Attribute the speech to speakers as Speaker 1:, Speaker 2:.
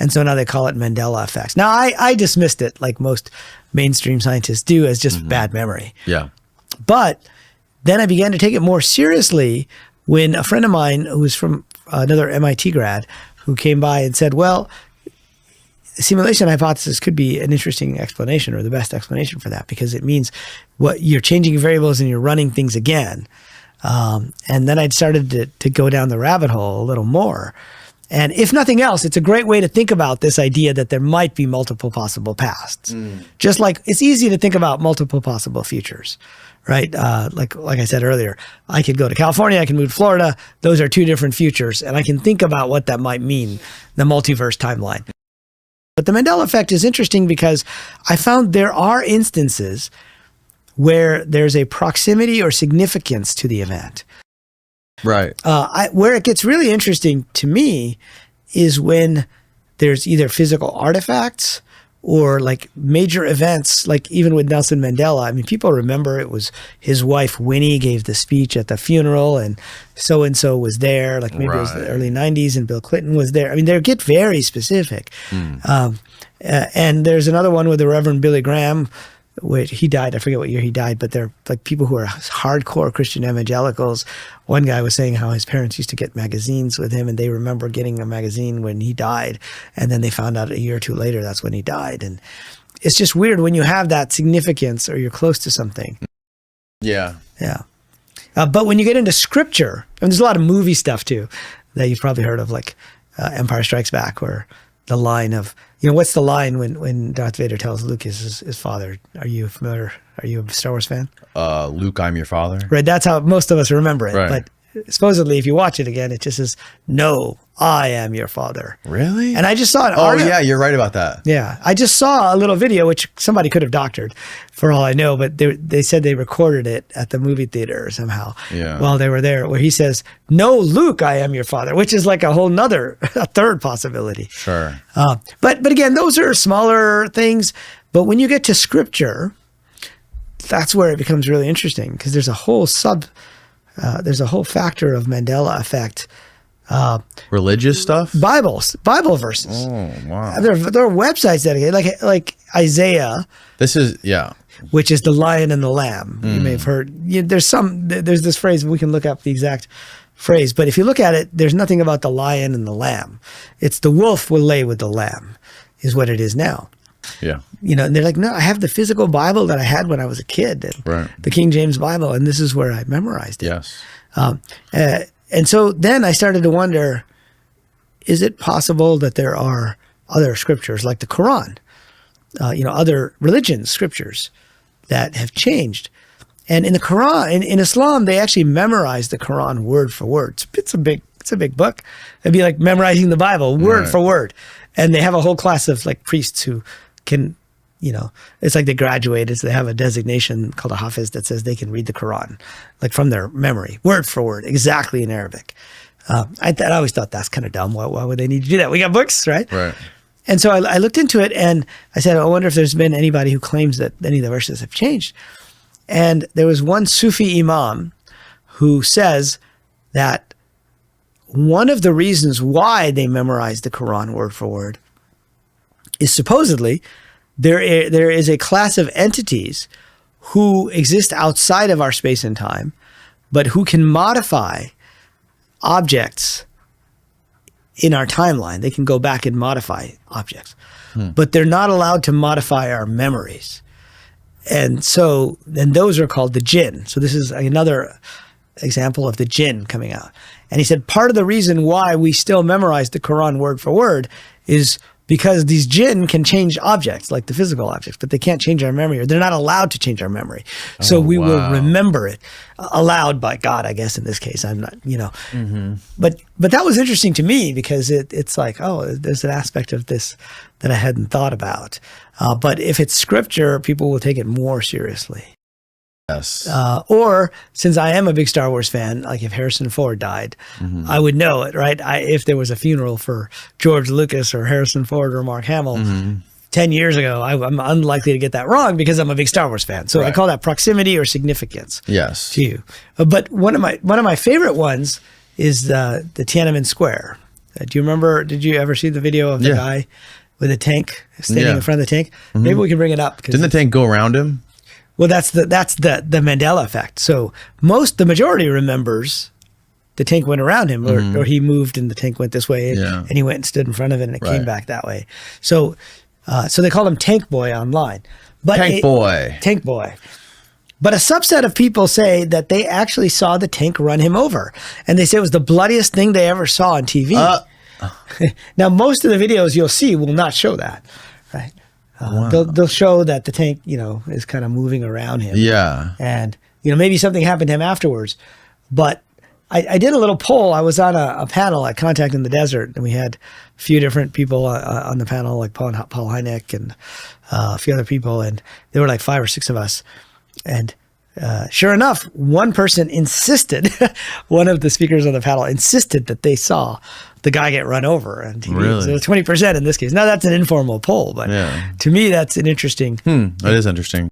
Speaker 1: And so now they call it Mandela effect. Now, I dismissed it like most mainstream scientists do as just bad memory.
Speaker 2: Yeah.
Speaker 1: But then I began to take it more seriously when a friend of mine who was from another MIT grad who came by and said, well, the simulation hypothesis could be an interesting explanation or the best explanation for that, because it means what you're changing variables and you're running things again. And then I'd started to go down the rabbit hole a little more. And if nothing else, it's a great way to think about this idea that there might be multiple possible pasts. Just like it's easy to think about multiple possible futures, right? Like I said earlier, I could go to California, I can move to Florida. Those are two different futures. And I can think about what that might mean, the multiverse timeline. But the Mandela effect is interesting because I found there are instances where there's a proximity or significance to the event.
Speaker 2: Right.
Speaker 1: Where it gets really interesting to me is when there's either physical artifacts or like major events, like even with Nelson Mandela. I mean, people remember it was his wife, Winnie, gave the speech at the funeral and so was there. Like maybe it was the early 90s and Bill Clinton was there. I mean, they get very specific. And there's another one with the Reverend Billy Graham, which he died. I forget what year he died, but they're like people who are hardcore Christian evangelicals. One guy was saying how his parents used to get magazines with him and they remember getting a magazine when he died. And then they found out a year or two later, that's when he died. And it's just weird when you have that significance or you're close to something.
Speaker 2: Yeah.
Speaker 1: Yeah. But when you get into scripture, and there's a lot of movie stuff too, that you've probably heard of, like Empire Strikes Back, where the line of, what's the line when Darth Vader tells Luke his father? Are you familiar? Are you a Star Wars fan?
Speaker 2: Luke, I'm your father.
Speaker 1: Right. That's how most of us remember it.
Speaker 2: Right.
Speaker 1: But supposedly, if you watch it again, it just says, "No, I am your father."
Speaker 2: Really?
Speaker 1: And I just saw an
Speaker 2: Oh, yeah, you're right about that.
Speaker 1: Yeah. I just saw a little video, which somebody could have doctored for all I know, but they said they recorded it at the movie theater somehow while they were there, where he says, "No, Luke, I am your father," which is like a whole nother, a third possibility.
Speaker 2: Sure.
Speaker 1: But again, those are smaller things. But when you get to scripture, that's where it becomes really interesting, because there's a whole factor of Mandela effect.
Speaker 2: Religious stuff?
Speaker 1: Bible verses.
Speaker 2: Oh, wow.
Speaker 1: There are websites dedicated, like Isaiah.
Speaker 2: This is,
Speaker 1: which is the lion and the lamb. You may have heard. There's this phrase, we can look up the exact phrase, but if you look at it, there's nothing about the lion and the lamb. It's the wolf will lay with the lamb, is what it is now.
Speaker 2: Yeah.
Speaker 1: And they're like, no, I have the physical Bible that I had when I was a kid, and the King James Bible, and this is where I memorized it.
Speaker 2: Yes.
Speaker 1: And so then I started to wonder, is it possible that there are other scriptures like the Quran, other religions, scriptures that have changed? And in the Quran, in Islam, they actually memorize the Quran word for word. It's a big book. It'd be like memorizing the Bible word for word. And they have a whole class of like priests who can, it's like they graduated, so they have a designation called a hafiz that says they can read the Quran, like from their memory, word for word, exactly in Arabic. I always thought that's kind of dumb. Why would they need to do that? We got books, right?
Speaker 2: Right.
Speaker 1: And so I looked into it and I said, I wonder if there's been anybody who claims that any of the verses have changed. And there was one Sufi imam who says that one of the reasons why they memorized the Quran word for word is supposedly there is a class of entities who exist outside of our space and time, but who can modify objects in our timeline. They can go back and modify objects, but they're not allowed to modify our memories. And so then those are called the jinn. So this is another example of the jinn coming out. And he said part of the reason why we still memorize the Quran word for word is because these jinn can change objects, like the physical objects, but they can't change our memory, or they're not allowed to change our memory. So we will remember it, allowed by God, I guess, in this case. I'm not, But that was interesting to me because it's like, oh, there's an aspect of this that I hadn't thought about. But if it's scripture, people will take it more seriously.
Speaker 2: Yes.
Speaker 1: Or since I am a big Star Wars fan, like if Harrison Ford died, I would know it, right? If there was a funeral for George Lucas or Harrison Ford or Mark Hamill 10 years ago, I'm unlikely to get that wrong because I'm a big Star Wars fan. So I call that proximity or significance.
Speaker 2: Yes.
Speaker 1: To you. But one of my favorite ones is the Tiananmen Square Do you remember? Did you ever see the video of the guy with a tank standing in front of the tank? Maybe we can bring it up.
Speaker 2: Didn't the tank go around him?
Speaker 1: Well, that's the Mandela effect. So the majority remembers the tank went around him, or he moved and the tank went this way, and he went and stood in front of it, and it came back that way. So they called him Tank Boy online. But Tank Boy. But a subset of people say that they actually saw the tank run him over, and they say it was the bloodiest thing they ever saw on TV. Now, most of the videos you'll see will not show that, right? They'll show that the tank, is kind of moving around him.
Speaker 2: Yeah.
Speaker 1: And, maybe something happened to him afterwards. But I did a little poll. I was on a panel at Contact in the Desert, and we had a few different people on the panel, like Paul Hynek and a few other people, and there were like 5 or 6 of us. And sure enough, one person insisted, one of the speakers on the panel insisted that they saw the guy get run over on TV.
Speaker 2: Really?
Speaker 1: So 20% in this case. Now, that's an informal poll, but to me, that's an interesting.
Speaker 2: That is interesting.